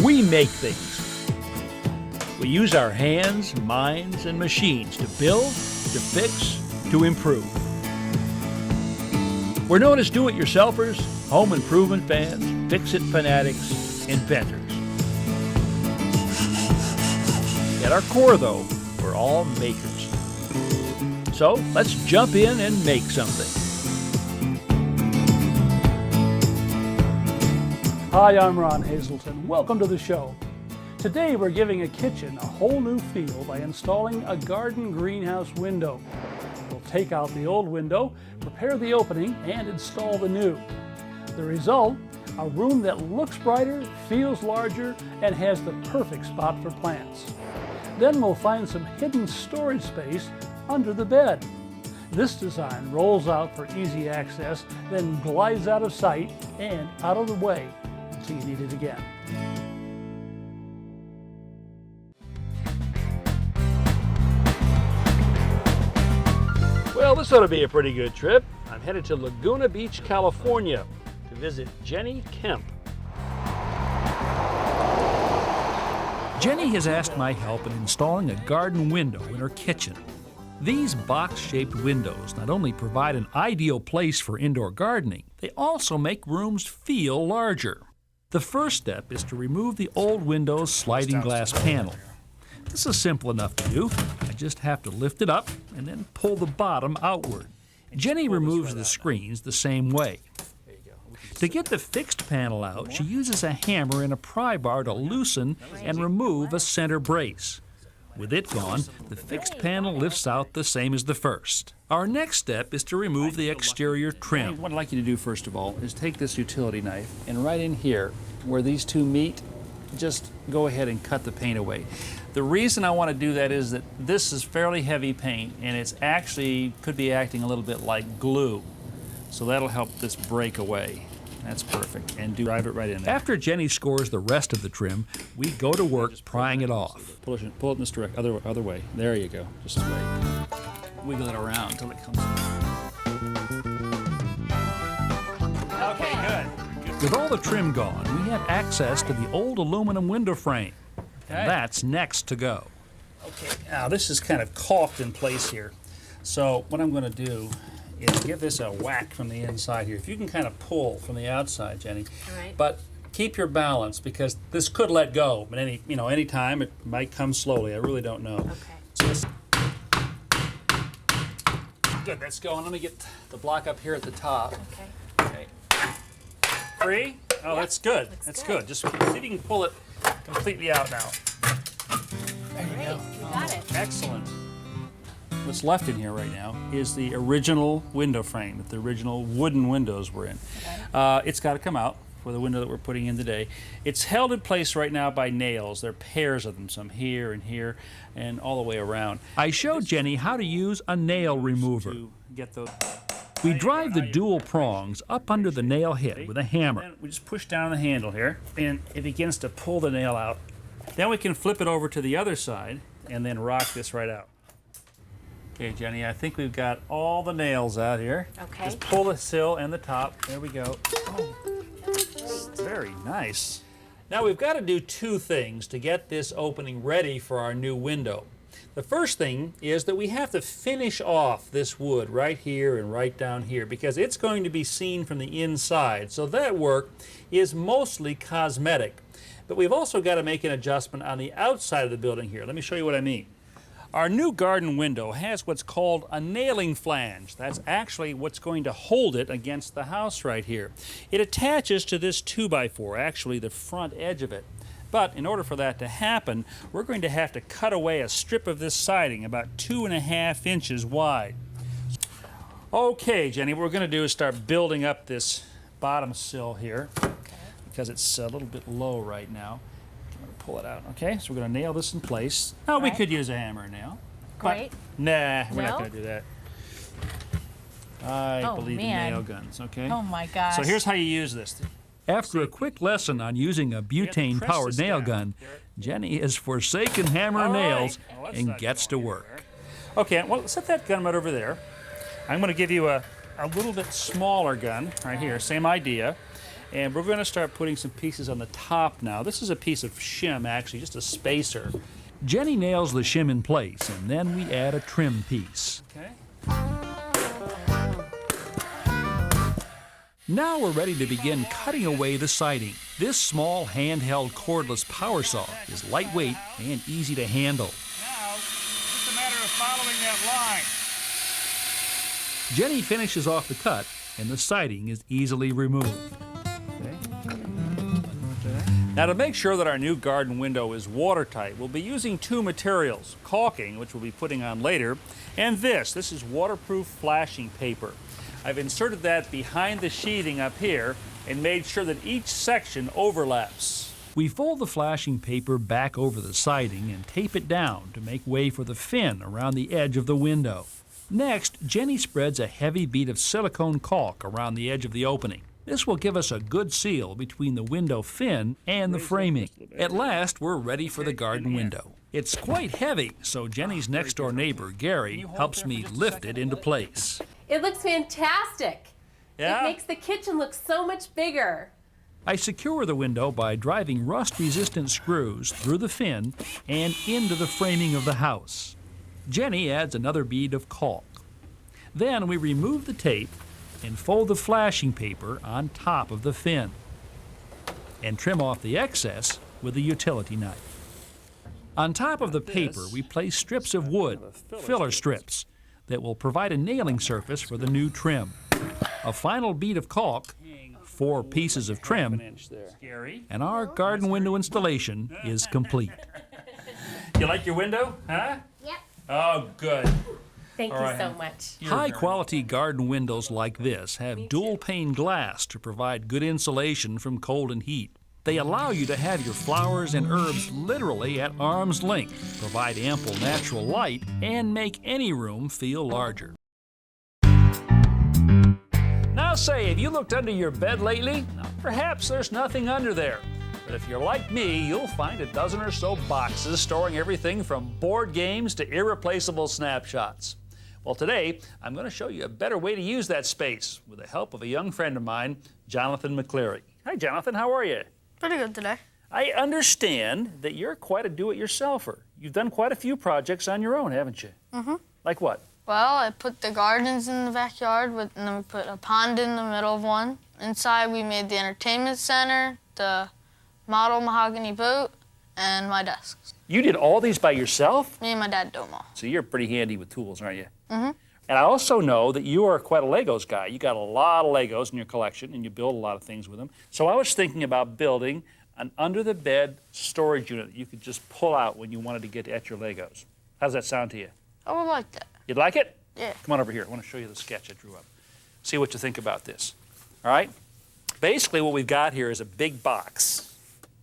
We make things. We use our hands, minds, and machines to build, to fix, to improve. We're known as do-it-yourselfers, home improvement fans, fix-it fanatics, inventors. At our core, though, we're all makers. So let's jump in and make something. Hi, I'm Ron Hazelton. Welcome to the show. Today we're giving a kitchen a whole new feel by installing a garden greenhouse window. We'll take out the old window, prepare the opening, and install the new. The result, a room that looks brighter, feels larger, and has the perfect spot for plants. Then we'll find some hidden storage space under the bed. This design rolls out for easy access, then glides out of sight and out of the way until you need it again. Well, this ought to be a pretty good trip. I'm headed to Laguna Beach, California to visit Jenny Kemp. Jenny has asked my help in installing a garden window in her kitchen. These box-shaped windows not only provide an ideal place for indoor gardening, they also make rooms feel larger. The first step is to remove the old window's sliding glass panel. This is simple enough to do. I just have to lift it up and then pull the bottom outward. Jenny removes the screens the same way. To get the fixed panel out, she uses a hammer and a pry bar to loosen and remove a center brace. With it gone, the fixed panel lifts out the same as the first. Our next step is to remove the exterior trim. What I'd like you to do first of all is take this utility knife and right in here where these two meet, just go ahead and cut the paint away. The reason I want to do that is that this is fairly heavy paint and it's actually could be acting a little bit like glue. So that'll help this break away. That's perfect. And drive it right in there. After Jenny scores the rest of the trim, we go to work prying it off. Pull it in this direction, other way. There you go. Just wait. Wiggle it around until it comes in. Okay, good. With all the trim gone, we have access to the old aluminum window frame. And that's next to go. Okay, now this is kind of caulked in place here. So what I'm going to do is give this a whack from the inside here. If you can kind of pull from the outside, Jenny. All right. But keep your balance because this could let go. But any time it might come slowly. I really don't know. Okay. So good. That's going. Let me get the block up here at the top. Okay. Free? Oh, yep. That's good. That's good. Just see if you can pull it completely out now. There you go. You got it. Excellent. What's left in here right now is the original window frame that the original wooden windows were in. Okay. It's got to come out for the window that we're putting in today. It's held in place right now by nails. There are pairs of them, some here and all the way around. I showed Jenny how to use a nail remover. Get those. We drive the dual prongs up under the nail head with a hammer. And we just push down the handle here, and it begins to pull the nail out. Then we can flip it over to the other side and then rock this right out. Okay, Jenny, I think we've got all the nails out here. Okay. Just pull the sill and the top. There we go. Oh, very nice. Now we've got to do two things to get this opening ready for our new window. The first thing is that we have to finish off this wood right here and right down here because it's going to be seen from the inside. So that work is mostly cosmetic. But we've also got to make an adjustment on the outside of the building here. Let me show you what I mean. Our new garden window has what's called a nailing flange. That's actually what's going to hold it against the house right here. It attaches to this 2x4, actually the front edge of it. But in order for that to happen, we're going to have to cut away a strip of this siding about 2.5 inches wide. Okay, Jenny, what we're going to do is start building up this bottom sill here because it's a little bit low right now. Pull it out. Okay, so we're going to nail this in place. Now we could use a hammer and nail. Great. Nah, we're not going to do that. I believe in nail guns, okay? Oh my gosh. So here's how you use this. After a quick lesson on using a butane-powered nail gun, Jenny has forsaken hammer and nails and gets to work. Okay, well, set that gun right over there. I'm going to give you a little bit smaller gun right here, same idea. And we're going to start putting some pieces on the top now. This is a piece of shim, actually, just a spacer. Jenny nails the shim in place, and then we add a trim piece. Okay. Now we're ready to begin cutting away the siding. This small handheld cordless power saw is lightweight and easy to handle. Now, it's just a matter of following that line. Jenny finishes off the cut, and the siding is easily removed. Now, to make sure that our new garden window is watertight, we'll be using two materials, caulking, which we'll be putting on later, and this is waterproof flashing paper. I've inserted that behind the sheathing up here and made sure that each section overlaps. We fold the flashing paper back over the siding and tape it down to make way for the fin around the edge of the window. Next, Jenny spreads a heavy bead of silicone caulk around the edge of the opening. This will give us a good seal between the window fin and the framing. At last, we're ready for the garden window. It's quite heavy, so Jenny's next-door neighbor, Gary, helps me lift it into place. It looks fantastic. Yeah? It makes the kitchen look so much bigger. I secure the window by driving rust-resistant screws through the fin and into the framing of the house. Jenny adds another bead of caulk. Then we remove the tape and fold the flashing paper on top of the fin and trim off the excess with a utility knife. On top of the paper, we place strips of wood, filler strips, that will provide a nailing surface for the new trim. A final bead of caulk, 4 pieces of trim, and our garden window installation is complete. You like your window, huh? Yep. Oh, good. Thank you so much. High-quality garden windows like this have dual-pane glass to provide good insulation from cold and heat. They allow you to have your flowers and herbs literally at arm's length, provide ample natural light, and make any room feel larger. Now say, have you looked under your bed lately? Perhaps there's nothing under there. But if you're like me, you'll find a dozen or so boxes storing everything from board games to irreplaceable snapshots. Well, today, I'm going to show you a better way to use that space with the help of a young friend of mine, Jonathan McCleary. Hi, Jonathan. How are you? Pretty good today. I understand that you're quite a do-it-yourselfer. You've done quite a few projects on your own, haven't you? Mm-hmm. Like what? Well, I put the gardens in the backyard, and then we put a pond in the middle of one. Inside, we made the entertainment center, the model mahogany boat, and my desks. You did all these by yourself? Me and my dad do them all. So you're pretty handy with tools, aren't you? Mm-hmm. And I also know that you are quite a Legos guy. You got a lot of Legos in your collection, and you build a lot of things with them. So I was thinking about building an under-the-bed storage unit that you could just pull out when you wanted to get at your Legos. How does that sound to you? I would like that. You'd like it? Yeah. Come on over here. I want to show you the sketch I drew up. See what you think about this. All right? Basically, what we've got here is a big box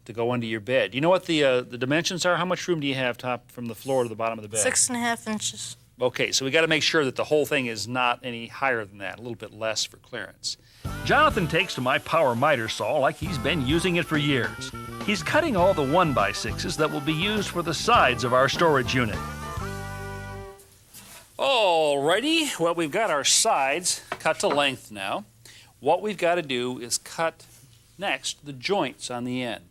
to go under your bed. You know what the dimensions are? How much room do you have top from the floor to the bottom of the bed? 6.5 inches. Okay, so we got to make sure that the whole thing is not any higher than that, a little bit less for clearance. Jonathan takes to my power miter saw like he's been using it for years. He's cutting all the 1x6s that will be used for the sides of our storage unit. Alrighty, well, we've got our sides cut to length now. What we've got to do is cut next the joints on the end.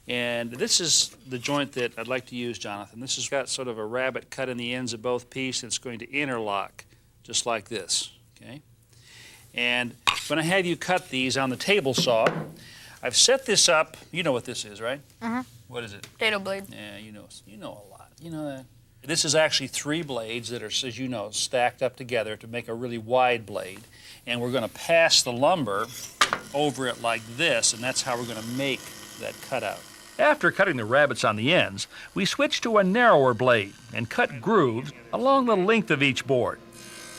And this is the joint that I'd like to use, Jonathan. This has got sort of a rabbet cut in the ends of both pieces. It's going to interlock just like this, okay? And I'm going to have you cut these on the table saw. I've set this up. You know what this is, right? Mm-hmm. What is it? Potato blade. Yeah, you know a lot. You know that. This is actually 3 blades that are, as you know, stacked up together to make a really wide blade. And we're going to pass the lumber over it like this, and that's how we're going to make that cutout. After cutting the rabbets on the ends, we switch to a narrower blade and cut grooves along the length of each board.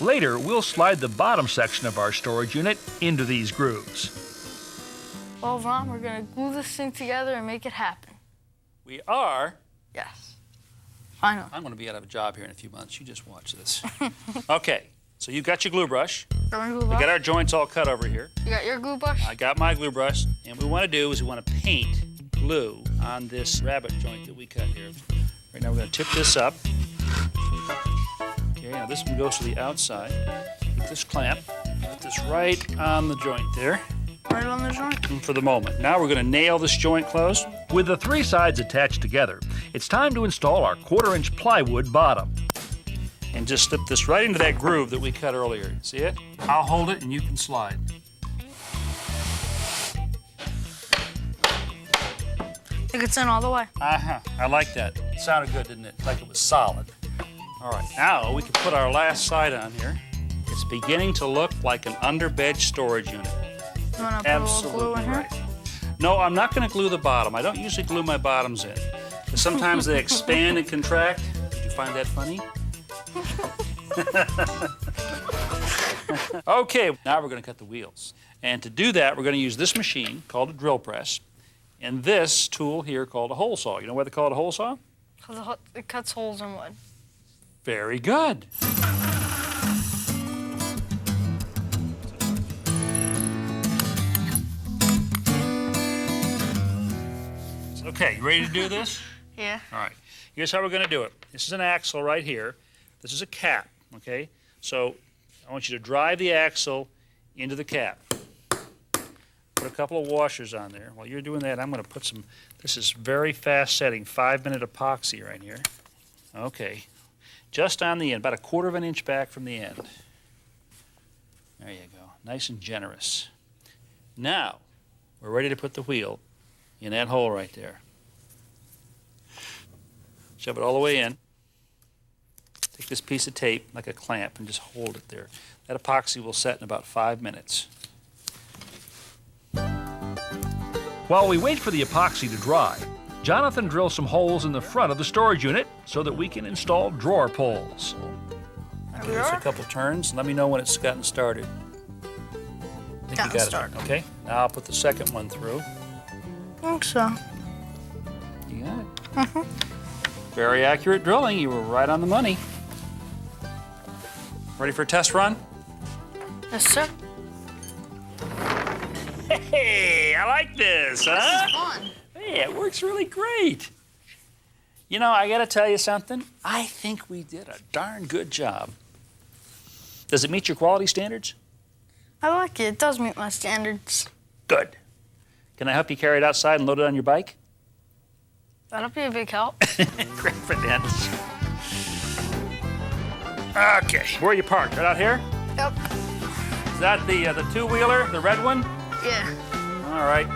Later, we'll slide the bottom section of our storage unit into these grooves. Well, Ron, we're going to glue this thing together and make it happen. We are. Yes. Finally. I'm going to be out of a job here in a few months. You just watch this. Okay, so you've got your glue brush. Got my glue We brush? got our joints all cut over here. You got your glue brush? I got my glue brush. And what we want to do is we want to paint glue on this rabbet joint that we cut here. Right now we're going to tip this up. Okay, now this one goes to the outside. Get this clamp, put this right on the joint there. right on the joint. for the moment. Now we're going to nail this joint closed. With the 3 sides attached together, it's time to install our 1/4-inch plywood bottom. And just slip this right into that groove that we cut earlier. See it? I'll hold it and you can slide. I think it's in all the way. Uh-huh. I like that. It sounded good, didn't it? Like it was solid. All right, now we can put our last side on here. It's beginning to look like an underbed storage unit. You want to put a little glue in here? Right. No, I'm not going to glue the bottom. I don't usually glue my bottoms in. But sometimes they expand and contract. Did you find that funny? Okay, now we're going to cut the wheels. And to do that, we're going to use this machine called a drill press and this tool here called a hole saw. You know why they call it a hole saw? Because it cuts holes in wood. Very good. Okay, you ready to do this? Yeah. All right, here's how we're going to do it. This is an axle right here. This is a cap, okay? So I want you to drive the axle into the cap. Put a couple of washers on there. While you're doing that, I'm going to put some, this is very fast setting, 5-minute epoxy right here. Okay, just on the end, about 1/4 of an inch back from the end. There you go, nice and generous. Now, we're ready to put the wheel in that hole right there. Shove it all the way in. Take this piece of tape, like a clamp, and just hold it there. That epoxy will set in about 5 minutes. While we wait for the epoxy to dry, Jonathan drills some holes in the front of the storage unit so that we can install drawer pulls. Give this a couple turns. Let me know when it's gotten started. I think you got it. Okay. Now I'll put the second one through. I think so. You got it. Mm-hmm. Very accurate drilling. You were right on the money. Ready for a test run? Yes, sir. Hey, I like this, huh? This is fun. Hey, it works really great. You know, I gotta tell you something. I think we did a darn good job. Does it meet your quality standards? I like it. It does meet my standards. Good. Can I help you carry it outside and load it on your bike? That'll be a big help. Great for dance. Okay, where are you parked? Right out here? Yep. Is that the two-wheeler, the red one? Yeah. All right.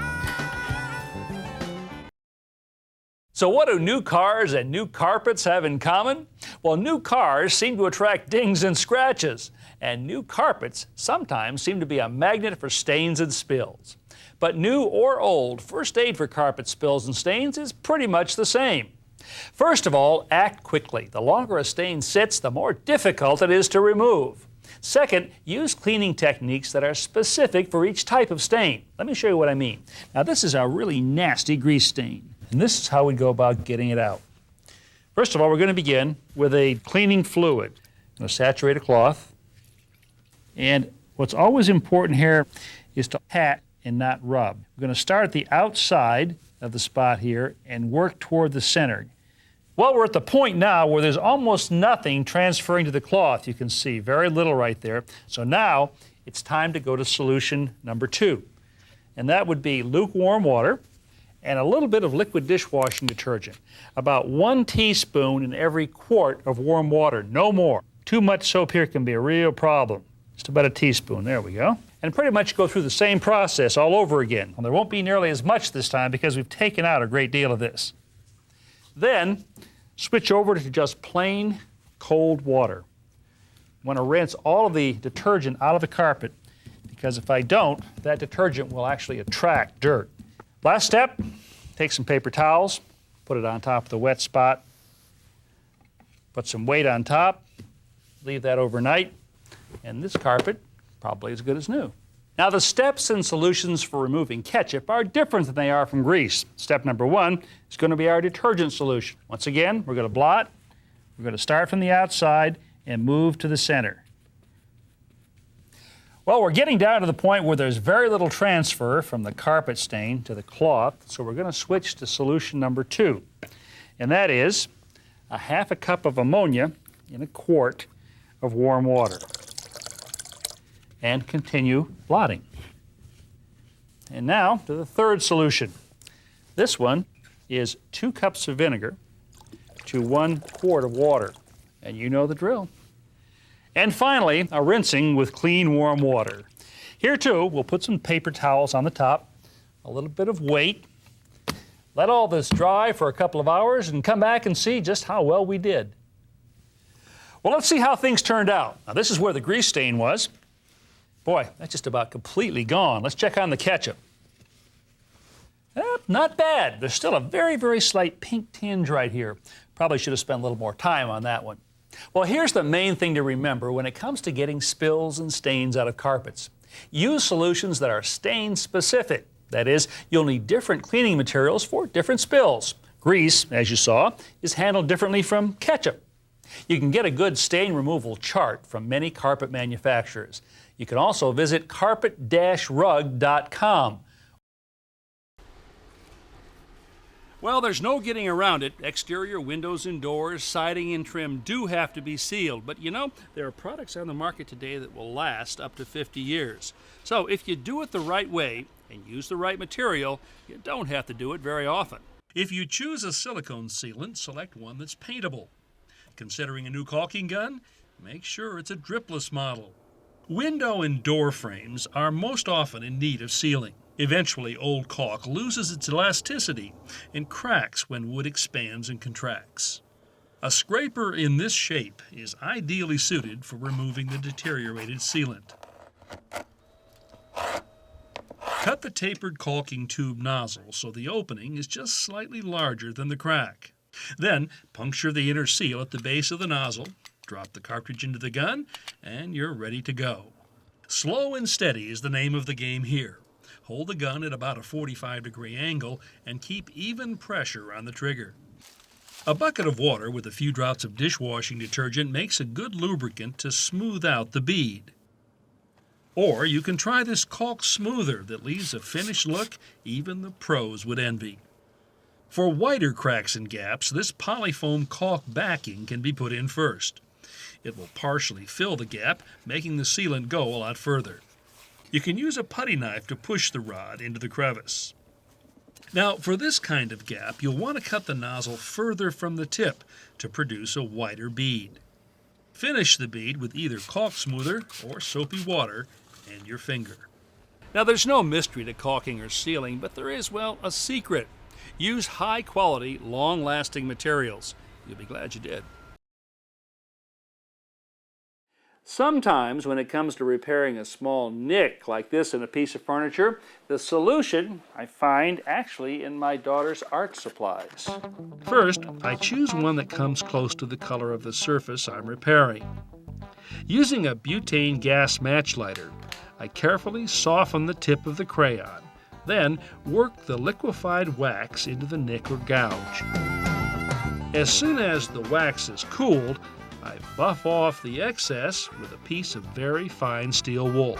So what do new cars and new carpets have in common? Well, new cars seem to attract dings and scratches, and new carpets sometimes seem to be a magnet for stains and spills. But new or old, first aid for carpet spills and stains is pretty much the same. First of all, act quickly. The longer a stain sits, the more difficult it is to remove. Second, use cleaning techniques that are specific for each type of stain. Let me show you what I mean. Now, this is a really nasty grease stain, and this is how we go about getting it out. First of all, we're going to begin with a cleaning fluid. I'm going to saturate a cloth, and what's always important here is to pat and not rub. We're going to start at the outside of the spot here and work toward the center. Well, we're at the point now where there's almost nothing transferring to the cloth. You can see very little right there. So now it's time to go to solution number 2. And that would be lukewarm water and a little bit of liquid dishwashing detergent. About 1 teaspoon in every quart of warm water, no more. Too much soap here can be a real problem. Just about a teaspoon, there we go. And pretty much go through the same process all over again. Well, there won't be nearly as much this time because we've taken out a great deal of this. Then switch over to just plain cold water. I want to rinse all of the detergent out of the carpet because if I don't, that detergent will actually attract dirt. Last step, take some paper towels, put it on top of the wet spot, put some weight on top, leave that overnight, and this carpet probably as good as new. Now the steps and solutions for removing ketchup are different than they are from grease. Step number 1 is going to be our detergent solution. Once again, we're going to blot. We're going to start from the outside and move to the center. Well, we're getting down to the point where there's very little transfer from the carpet stain to the cloth, so we're going to switch to solution number 2. And that is a 1/2 cup of ammonia in a quart of warm water. And continue blotting. And now to the third solution. This one is 2 cups of vinegar to 1 quart of water. And you know the drill. And finally, a rinsing with clean, warm water. Here too, we'll put some paper towels on the top, a little bit of weight. Let all this dry for a couple of hours and come back and see just how well we did. Well, let's see how things turned out. Now, this is where the grease stain was. Boy, that's just about completely gone. Let's check on the ketchup. Not bad. There's still a very, very slight pink tinge right here. Probably should have spent a little more time on that one. Well, here's the main thing to remember when it comes to getting spills and stains out of carpets. Use solutions that are stain specific. That is, you'll need different cleaning materials for different spills. Grease, as you saw, is handled differently from ketchup. You can get a good stain removal chart from many carpet manufacturers. You can also visit carpet-rug.com. Well, there's no getting around it. Exterior windows and doors, siding and trim do have to be sealed. But you know, there are products on the market today that will last up to 50 years. So if you do it the right way and use the right material, you don't have to do it very often. If you choose a silicone sealant, select one that's paintable. Considering a new caulking gun? Make sure it's a dripless model. Window and door frames are most often in need of sealing. Eventually, old caulk loses its elasticity and cracks when wood expands and contracts. A scraper in this shape is ideally suited for removing the deteriorated sealant. Cut the tapered caulking tube nozzle so the opening is just slightly larger than the crack. Then puncture the inner seal at the base of the nozzle, drop the cartridge into the gun, and you're ready to go. Slow and steady is the name of the game here. Hold the gun at about a 45-degree angle and keep even pressure on the trigger. A bucket of water with a few drops of dishwashing detergent makes a good lubricant to smooth out the bead. Or you can try this caulk smoother that leaves a finished look even the pros would envy. For wider cracks and gaps, this polyfoam caulk backing can be put in first. It will partially fill the gap, making the sealant go a lot further. You can use a putty knife to push the rod into the crevice. Now, for this kind of gap, you'll want to cut the nozzle further from the tip to produce a wider bead. Finish the bead with either caulk smoother or soapy water and your finger. Now, there's no mystery to caulking or sealing, but there is, well, a secret. Use high-quality, long-lasting materials. You'll be glad you did. Sometimes when it comes to repairing a small nick like this in a piece of furniture, the solution I find actually in my daughter's art supplies. First, I choose one that comes close to the color of the surface I'm repairing. Using a butane gas match lighter, I carefully soften the tip of the crayon, then work the liquefied wax into the nick or gouge. As soon as the wax is cooled, I buff off the excess with a piece of very fine steel wool.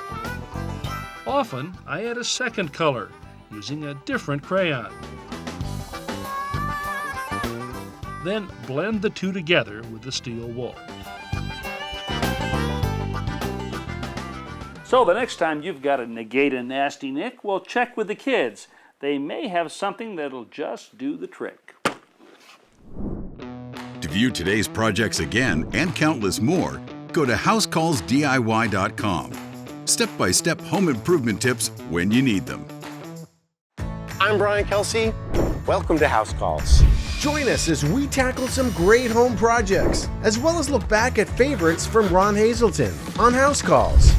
Often, I add a second color using a different crayon. Then blend the two together with the steel wool. So the next time you've got to negate a nasty nick, well, check with the kids. They may have something that'll just do the trick. To view today's projects again and countless more, go to HouseCallsDIY.com. Step-by-step home improvement tips when you need them. I'm Brian Kelsey. Welcome to House Calls. Join us as we tackle some great home projects, as well as look back at favorites from Ron Hazelton on House Calls.